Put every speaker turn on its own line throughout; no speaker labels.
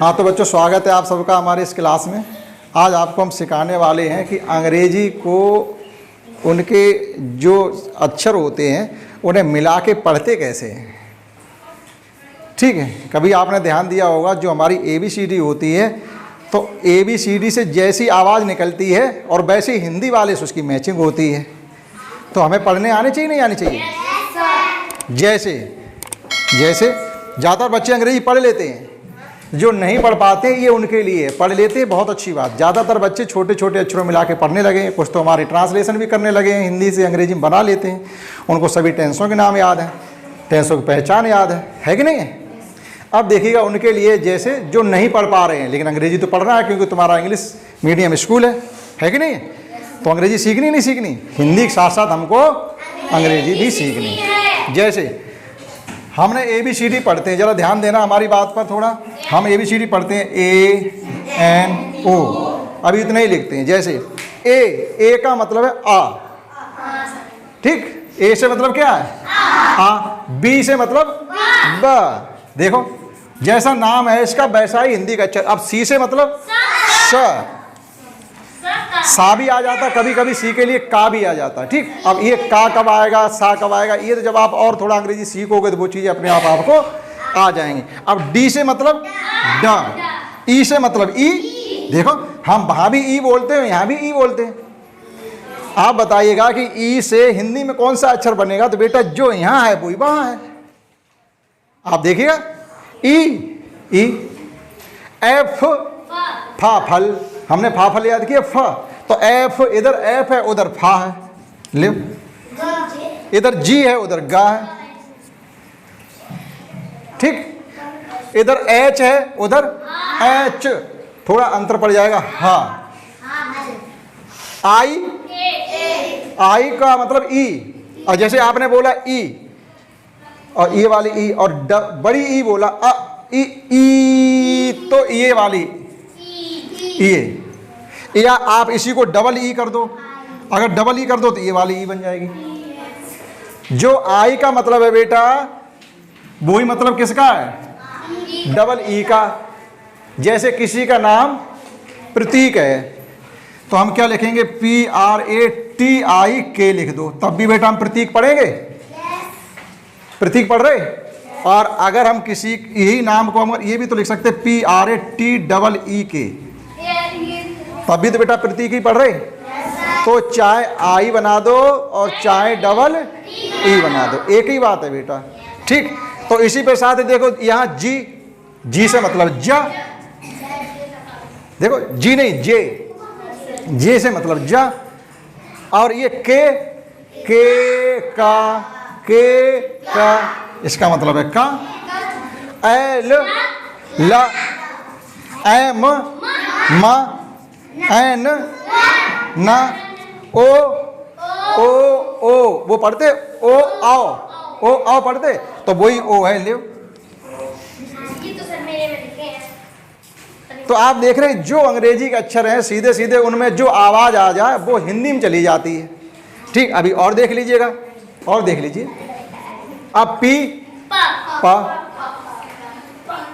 हाँ तो बच्चों, स्वागत है आप सबका हमारे इस क्लास में। आज आपको हम सिखाने वाले हैं कि अंग्रेजी को उनके जो अक्षर होते हैं उन्हें मिला के पढ़ते कैसे हैं। ठीक है, कभी आपने ध्यान दिया होगा जो हमारी ABCD होती है तो ABCD से जैसी आवाज़ निकलती है और वैसे हिंदी वाले से उसकी मैचिंग होती है। तो हमें पढ़ने आने चाहिए नहीं आनी चाहिए? जैसे ज़्यादातर बच्चे अंग्रेजी पढ़ लेते हैं, जो नहीं पढ़ पाते ये उनके लिए पढ़ लेते हैं, बहुत अच्छी बात। ज़्यादातर बच्चे छोटे छोटे अक्षरों मिला के पढ़ने लगे हैं, कुछ तो हमारे ट्रांसलेशन भी करने लगे हैं, हिंदी से अंग्रेजी में बना लेते हैं। उनको सभी टेंसों के नाम याद हैं, टेंसों की पहचान याद है कि नहीं है? अब देखिएगा उनके लिए जैसे जो नहीं पढ़ पा रहे हैं लेकिन अंग्रेजी तो पढ़ रहा है क्योंकि तुम्हारा इंग्लिश मीडियम स्कूल है कि नहीं? तो अंग्रेजी सीखनी नहीं सीखनी, हिंदी के साथ साथ हमको अंग्रेजी भी सीखनी। जैसे हमने ABCD पढ़ते हैं, ज़रा ध्यान देना हमारी बात पर थोड़ा। हम ABCD पढ़ते हैं ANO, अभी इतना ही लिखते हैं। जैसे ए का मतलब है आ, ठीक, ए से मतलब क्या है? आ। B से मतलब ब। देखो जैसा नाम है इसका वैसा ही हिंदी का अक्षर। अब C से मतलब स, सा भी आ जाता, कभी कभी सी के लिए का भी आ जाता। ठीक, अब ये का कब आएगा, सा कब आएगा, ये तो जब आप और थोड़ा अंग्रेजी सीखोगे तो वो चीज़ें अपने आप आपको आ जाएंगी। अब डी से मतलब ड, ई से मतलब ई। देखो हम वहाँ भी ई बोलते हैं, यहाँ भी ई बोलते हैं। आप बताइएगा कि ई से हिंदी में कौन सा अक्षर बनेगा? तो बेटा जो यहाँ है वही वहाँ है। आप देखिएगा ई एफ, फा फल, हमने फा फल याद किया, फ तो एफ, इधर एफ है उधर फा है, ले इधर जी है उधर गा है। ठीक, इधर एच है उधर एच, थोड़ा अंतर पड़ जाएगा। हाँ, आई का मतलब ई, और जैसे आपने बोला ई और ये वाली ई, और बड़ी ई बोला अ ई, तो ये वाली ये, या आप इसी को डबल ई कर दो। अगर डबल ई कर दो तो ये वाली ई बन जाएगी। जो आई का मतलब है बेटा वही मतलब किसका है? डबल ई का। जैसे किसी का नाम प्रतीक है तो हम क्या लिखेंगे? PRATIK लिख दो, तब भी बेटा हम प्रतीक पढ़ेंगे। प्रतीक पढ़ रहे? और अगर हम किसी यही नाम को हम ये भी तो लिख सकते PRATEEK, तब भी तो बेटा प्रतीक ही पढ़ रहे। तो चाहे आई बना दो और चाहे डबल ई बना दो, एक ही बात है बेटा। ठीक, तो इसी पे साथ देखो यहाँ जी से मतलब जा, देखो जी नहीं जे से मतलब जा। और ये के का इसका मतलब है का। एल ला, एम मा, एन ना, ओ वो पढ़ते ओ आओ पढ़ते तो वही ओ है। ले तो आप देख रहे हैं जो अंग्रेजी के अक्षर हैं सीधे सीधे उनमें जो आवाज़ आ जाए वो हिंदी में चली जाती है। ठीक, अभी और देख लीजिएगा, और देख लीजिए। अब पी पा,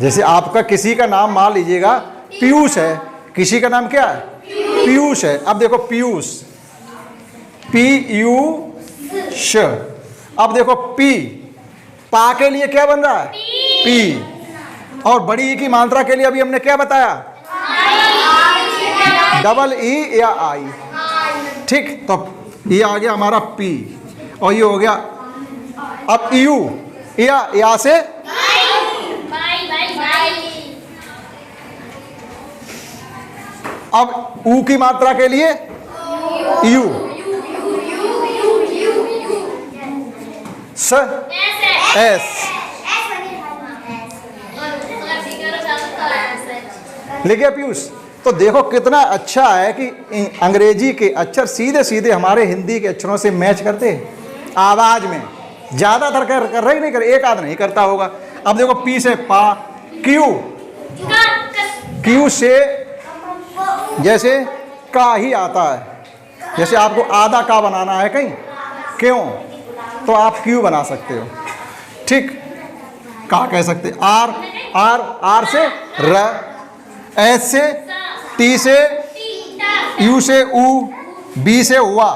जैसे आपका किसी का नाम मान लीजिएगा पीयूष है, किसी का नाम क्या है? पीयूष है। अब देखो पीयूष, पीयूष। अब देखो पी, पा के लिए क्या बन रहा है? पी। और बड़ी ई की मात्रा के लिए अभी हमने क्या बताया? डबल ई या आई। ठीक, तो ये आ गया हमारा पी और ये हो गया। अब यू, या से अब ऊ की मात्रा के लिए यू, स एस। लिखे पीयूष? तो देखो कितना अच्छा है कि अंग्रेजी के अक्षर सीधे सीधे हमारे हिंदी के अक्षरों से मैच करते हैं आवाज में। ज्यादातर कर रहे नहीं कर, एक आध नहीं करता होगा। अब देखो पी से पा, क्यू से जैसे का ही आता है। जैसे आपको आधा का बनाना है कहीं, क्यों, तो आप क्यू बना सकते हो। ठीक, का कह सकते। आर से र, एच से, टी से, यू से ऊ, बी से हुआ,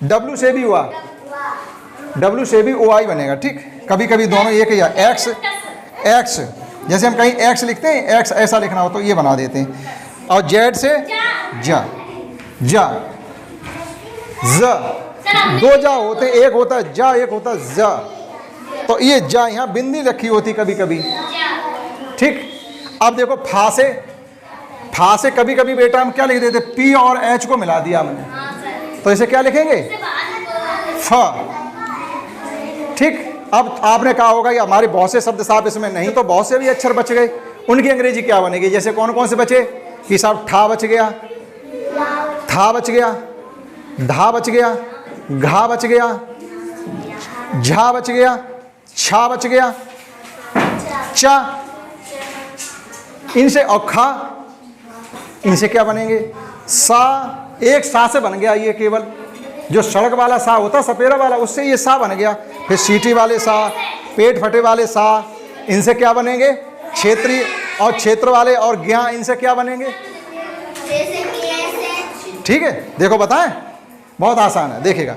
डब्ल्यू से भी हुआ, डब्ल्यू से भी ओ आई बनेगा। ठीक, कभी कभी दोनों एक ही। एक्स, एक्स जैसे हम कहीं एक्स लिखते हैं, एक्स ऐसा लिखना हो तो ये बना देते हैं। और जेड से जा, जा, ज, दो जा होते, एक होता जा, एक होता जा। तो ये जा यहाँ बिंदी रखी होती कभी कभी। ठीक, अब देखो फा से, फा से कभी कभी बेटा हम क्या लिख देते, पी और एच को मिला दिया हमने, तो इसे क्या लिखेंगे, फ। ठीक, अब आपने कहा होगा कि हमारे बहुत से शब्द साहब इसमें नहीं, तो बहुत से भी अक्षर बच गए, उनकी अंग्रेजी क्या बनेगी? जैसे कौन कौन से बचे कि साहब, ठा बच गया, था बच गया, धा बच गया, घा बच गया, झा बच गया, छा बच गया, चा, इनसे और खा, इनसे क्या बनेंगे, सा। एक सा से बन गया ये, केवल जो सड़क वाला सा होता सपेरा वाला, उससे ये सा बन गया। फिर सीटी वाले सा, पेट फटे वाले सा, इनसे क्या बनेंगे, क्षेत्रीय और क्षेत्र वाले और ज्ञा, इनसे क्या बनेंगे। ठीक है, देखो बताएं, बहुत आसान है, देखिएगा।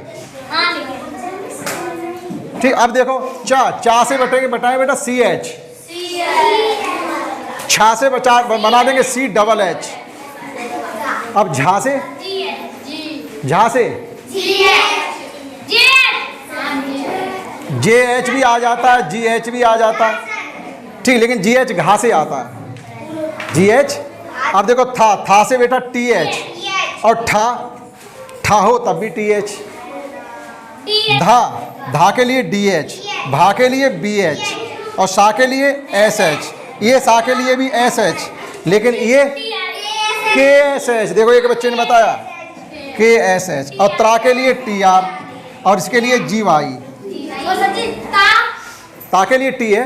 ठीक, अब देखो चा, चा से बटेंगे, बताएं बेटा सी एच, छा से बना देंगे सी डबल एच। अब झा से, झा से जे एच भी आ जाता है, जी एच भी आ जाता है। ठीक, लेकिन जी एच घा से आता है, जी एच। अब देखो था, था से बेटा टी एच, और ठा, ठा हो तब भी टी एच। धा, धा के लिए डी एच, भा के लिए बी एच, और सा के लिए एस एच। ये सा के लिए भी एस एच, लेकिन ये के एस एच। देखो एक बच्चे ने बताया के एस एच, और त्रा के लिए टी आर, और इसके लिए जी वाई। ता के लिए टी है,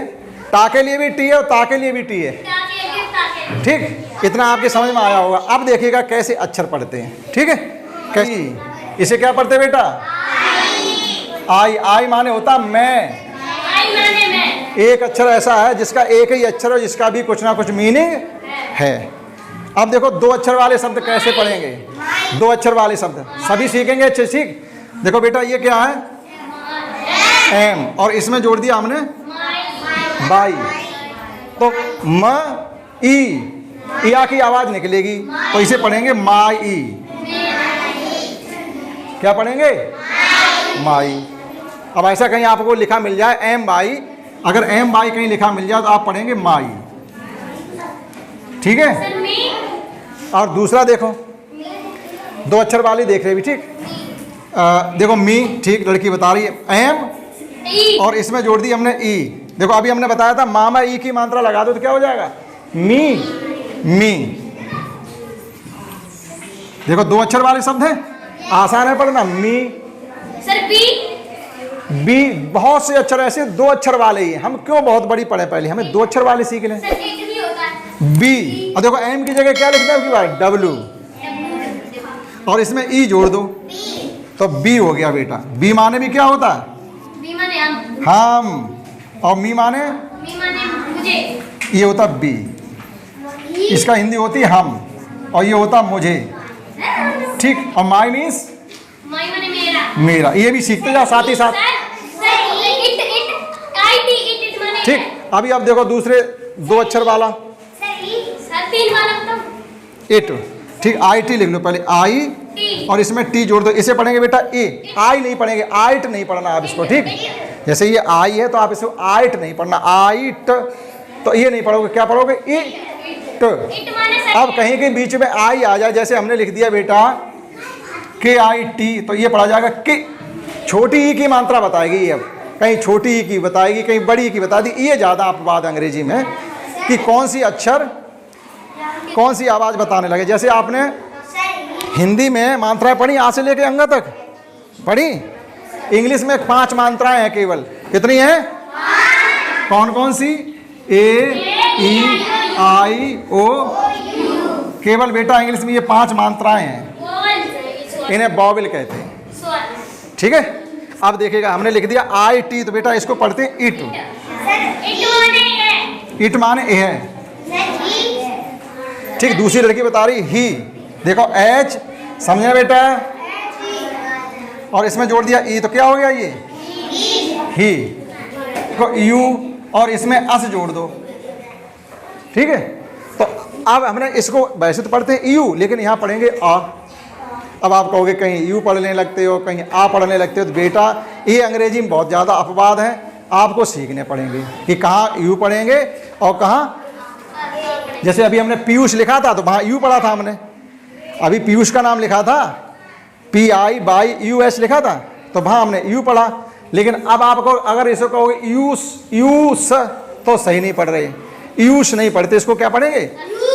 ता के लिए भी टी है, और ता के लिए भी टी है। ठीक, इतना आपके समझ में आया होगा। अब देखिएगा कैसे अक्षर पढ़ते हैं। ठीक है, कैसे, इसे क्या पढ़ते बेटा, आई। आई माने होता मैं। एक अक्षर ऐसा है जिसका एक ही अक्षर है, जिसका भी कुछ ना कुछ मीनिंग है। अब देखो दो अक्षर वाले शब्द कैसे पढ़ेंगे, दो अक्षर वाले शब्द सभी सीखेंगे अच्छे। ठीक, देखो बेटा ये क्या है, एम, और इसमें जोड़ दिया हमने बाई, तो म ई, या की आवाज निकलेगी, तो इसे पढ़ेंगे माई ई। क्या पढ़ेंगे, माई। अब ऐसा कहीं आपको लिखा मिल जाए एम बाई, अगर एम बाई कहीं लिखा मिल जाए तो आप पढ़ेंगे माई। ठीक है, और दूसरा देखो, दो अक्षर वाली देख रहे भी। ठीक, देखो मी, ठीक, लड़की बता रही है एम, और इसमें जोड़ दी हमने ई। देखो अभी हमने बताया था मामा ई की मात्रा लगा दो तो क्या हो जाएगा, मी, मी। देखो दो अक्षर वाले शब्द हैं, आसान है पढ़ना। मी,
सर बी,
बी, बहुत से अक्षर ऐसे दो अक्षर वाले ही हैं। हम क्यों बहुत बड़ी पढ़े, पहले हमें दो अक्षर वाले सीख लें।
सर एक भी होता है
बी, और देखो एम की जगह क्या लिखना है, बार डब्लू, और इसमें ई जोड़ दो तो बी हो गया बेटा। बी माने भी क्या होता है,
बी माने
हम, और मी माने
मुझे,
ये होता बी। इसका हिंदी होती हम, और ये होता मुझे। ठीक, और माई मीन्स
माई माने मेरा,
मेरा। ये भी सीखते जाओ साथ ही साथ। ठीक, अभी अब देखो दूसरे दो अक्षर वाला, इट। ठीक, आई टी लिख लो पहले, आई, और इसमें टी जोड़ दो, इसे पढ़ेंगे बेटा ए। आई नहीं पढ़ेंगे, आइट नहीं पढ़ना आप इसको। ठीक, जैसे ये आई है तो आप इसको आइट नहीं पढ़ना, आइट, तो ये नहीं पढ़ोगे, क्या पढ़ोगे, इट। अब कहीं के बीच में आई आ जाए, जैसे हमने लिख दिया बेटा के आई टी, तो ये पढ़ा जाएगा कि। छोटी ई की मात्रा बताएगी ये, अब कहीं छोटी ई की बताएगी, कहीं बड़ी की बता दी। ये ज़्यादा आप बात अंग्रेजी में कि कौन सी अक्षर कौन सी आवाज़ बताने लगे। जैसे आपने हिंदी में मात्राएं पढ़ी आ से लेके अंग तक पढ़ी, इंग्लिश में 5 मात्राएं हैं केवल। कितनी हैं, कौन कौन सी, ए, ई, आई, ओ, केवल बेटा इंग्लिश में ये 5 मात्राएं हैं, इन्हें वॉवेल कहते हैं। ठीक है, अब देखिएगा हमने लिख दिया आई टी, तो बेटा इसको पढ़ते हैं इट। इट माने ए है, ठीक, दूसरी लड़की बता रही ही। देखो एच, समझे बेटा, और इसमें जोड़ दिया ई, तो क्या हो गया ये ही। देखो यू, और इसमें अस जोड़ दो, ठीक है। तो अब हमने इसको वैसे तो पढ़ते हैं यू, लेकिन यहाँ पढ़ेंगे आ। अब आप कहोगे कहीं यू पढ़ने लगते हो, कहीं आ पढ़ने लगते हो, तो बेटा ये अंग्रेजी में बहुत ज़्यादा अपवाद है, आपको सीखने पड़ेंगे कि कहाँ यू पढ़ेंगे और कहाँ। जैसे अभी हमने पीयूष लिखा था तो वहाँ यू पढ़ा था हमने, अभी पीयूष का नाम लिखा था PIYUS लिखा था तो वहाँ हमने यू पढ़ा। लेकिन अब आपको अगर इसको कहोगे यूस तो सही नहीं पढ़ रहे, यूस नहीं पढ़ते, इसको क्या पढ़ेंगे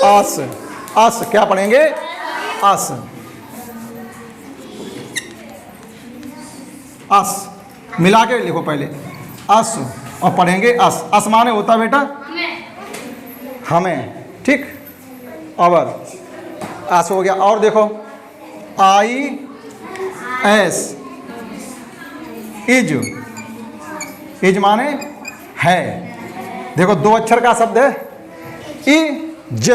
अस। अस क्या पढ़ेंगे अस। अस मिला के लिखो पहले अस और पढ़ेंगे अस। अस माने होता है बेटा हमें, ठीक। और अस हो गया। और देखो IS, इज माने है। देखो दो अक्षर का शब्द है इज।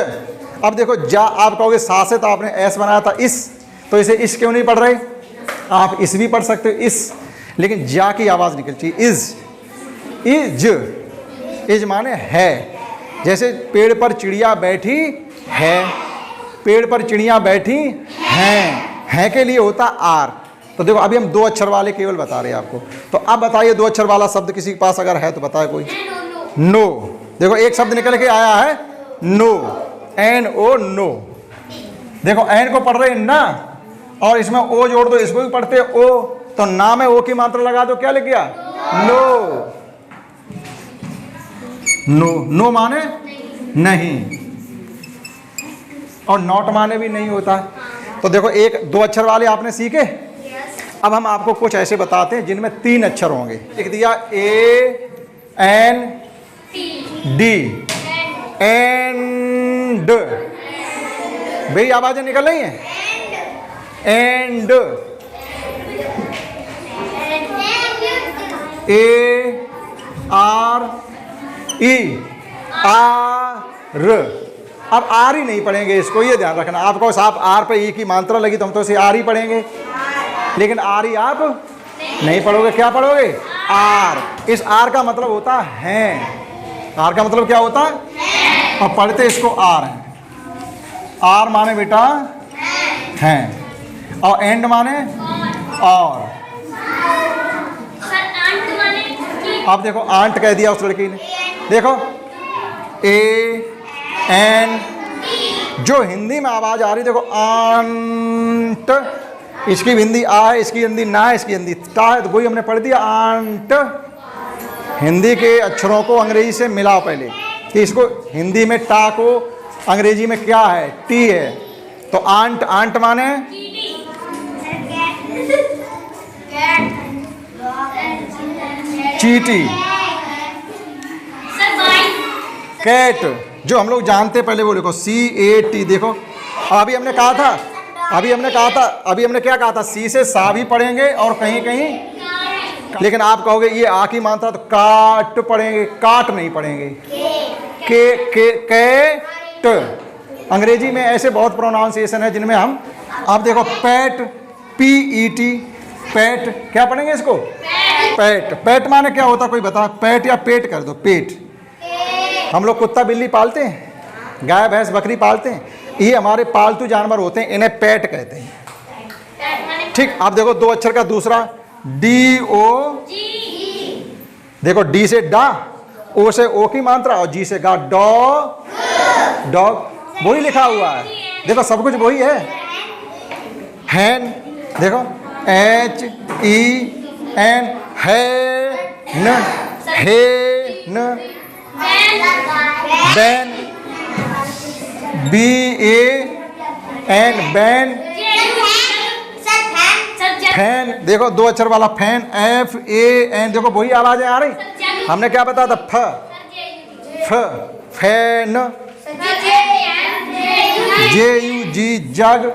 अब देखो जा, आप कहोगे सा से तो आपने एस बनाया था इस, तो इसे इस क्यों नहीं पढ़ रहे, आप इस भी पढ़ सकते हो इस, लेकिन जा की आवाज़ निकलती चाहिए इज। इज माने है। जैसे पेड़ पर चिड़िया बैठी है, पेड़ पर चिड़िया बैठी हैं के लिए होता आर। तो देखो अभी हम दो अक्षर वाले केवल बता रहे हैं आपको। तो अब बताइए दो अक्षर वाला शब्द किसी के पास अगर है तो बताए कोई। नो। देखो एक शब्द निकल के आया है नो, NO नो। देखो एन को पढ़ रहे हैं ना, और इसमें ओ जोड़ दो, इसको भी पढ़ते हैं ओ, तो ना में ओ की मात्रा लगा दो, क्या लिख गया नो। नो, नो माने नहीं, और नॉट माने भी नहीं होता। तो देखो एक दो अक्षर वाले आपने सीखे। अब हम आपको कुछ ऐसे बताते हैं जिनमें तीन अक्षर होंगे। लिख दिया AND, एंड। भाई आवाजें निकल रही हैं, एंड। ARE, are. अब आर ही नहीं पढ़ेंगे, इसको ये ध्यान रखना। आपको साहब आर पे ई की मात्रा लगी तो हम तो इसे आर ही पढ़ेंगे, लेकिन आर ही आप नहीं पढ़ोगे, क्या पढ़ोगे आर। इस आर का मतलब होता है, आर का मतलब क्या होता है, और पढ़ते इसको आर है। आर माने बेटा हैं, और एंड माने और। अब देखो आंट कह दिया उस लड़की ने। देखो AN, जो हिंदी में आवाज आ रही, देखो आंट, इसकी हिंदी आ है, इसकी हिंदी ना है, इसकी हिंदी टा है, तो वही हमने पढ़ दिया आंट। हिंदी के अक्षरों को अंग्रेजी से मिलाओ पहले कि इसको हिंदी में टा को अंग्रेजी में क्या है, टी है। तो आंट, आंट माने चीटी। कैट, जो हम लोग जानते पहले वो देखो CAT। देखो अभी हमने कहा था, अभी हमने क्या कहा था, सी से सा भी पढ़ेंगे और कहीं कहीं, लेकिन आप कहोगे ये आ की मात्रा तो काट पढ़ेंगे, काट नहीं पढ़ेंगे, कैट। अंग्रेजी में ऐसे बहुत प्रोनाउंसिएशन है जिनमें हम, आप देखो पैट, PET, पैट, क्या पढ़ेंगे इसको पैट। पैट माने क्या होता कोई बता, पैट या पेट कर दो, पेट। हम लोग कुत्ता बिल्ली पालते हैं, गाय भैंस बकरी पालते हैं, ये हमारे पालतू जानवर होते हैं, इन्हें पेट कहते हैं, ठीक। आप देखो दो अक्षर का दूसरा DO। देखो डी से डा, ओ से ओ की मात्रा, और जी से गा, डॉग, वही लिखा हुआ है। देखो सब कुछ वही है। हैन, देखो HEN, हैन, हेन, बैन, BAN, बैन, फैन। देखो दो अक्षर वाला फैन, FAN। देखो वही आवाजें आ रही। हमने क्या बताया था, फ, फैन, JUG, जग।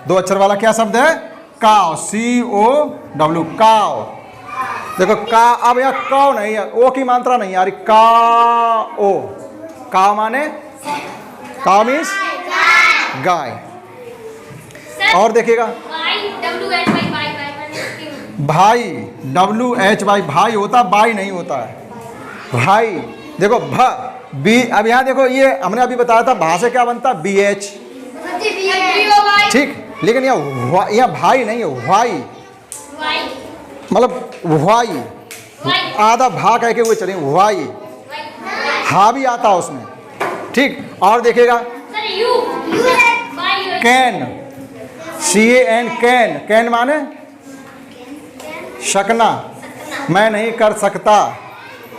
दो अक्षर वाला क्या शब्द है, काव, COW, काव। देखो का, अब यहाँ काव नहीं है, ओ की मात्रा नहीं आ रही, का ओ, काव माने काउ मीन्स गाय।
सर
और देखिएगा
why W H Y why why माने
भाई, WHY भाई होता, बाई नहीं होता है भाई। देखो भ बी, अब यहाँ देखो ये हमने अभी बताया था भा से क्या बनता, BH, ठीक। लेकिन यहाँ भाई नहीं है, वाई,
वाई
मतलब वाई,
वाई
आधा भा कह के हुए चले, वाई, हा भी आता है उसमें, ठीक। और देखिएगा
sir you why
can, CAN, can, can माने शकना, मैं नहीं कर सकता,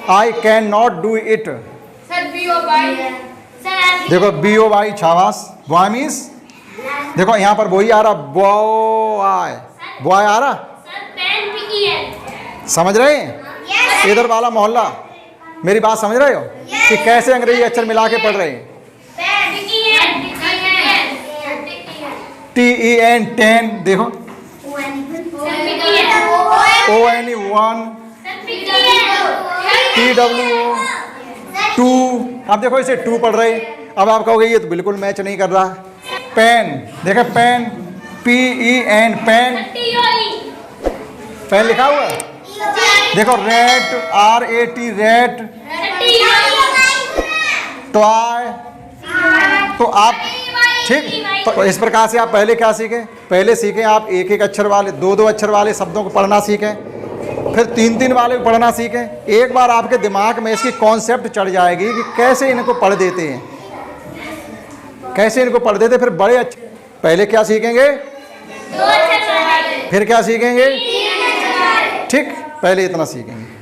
I can not do it.
Sir B O Y sir
देखो BOY छावास, बॉय मीन्स, देखो यहाँ पर वही आ रहा, बॉय, बॉय आ रहा,
सर पेन PEN
समझ रहे हैं? इधर वाला मोहल्ला मेरी बात समझ रहे हो कि कैसे अंग्रेजी अक्षर मिला के पढ़ रहे हैं? TEN, टेन, देखो ONE, 1, TWO, 2, अब देखो इसे 2 पढ़ रहे हैं। अब आप कहोगे ये तो बिल्कुल मैच नहीं कर रहा। पेन, देखो पेन, PEN, पेन, पेन लिखा हुआ है। देखो रेट, RAT, रेट, टॉय, तो आप, ठीक। तो इस प्रकार से आप पहले क्या सीखें, पहले सीखें आप एक एक अक्षर वाले, दो दो अक्षर वाले शब्दों को पढ़ना सीखें, फिर तीन तीन वाले को पढ़ना सीखें। एक बार आपके दिमाग में इसकी कॉन्सेप्ट चढ़ जाएगी कि कैसे इनको पढ़ देते हैं, कैसे इनको पढ़ देते, फिर बड़े अच्छे। पहले क्या सीखेंगे, फिर क्या सीखेंगे, ठीक। पहले इतना सीखेंगे।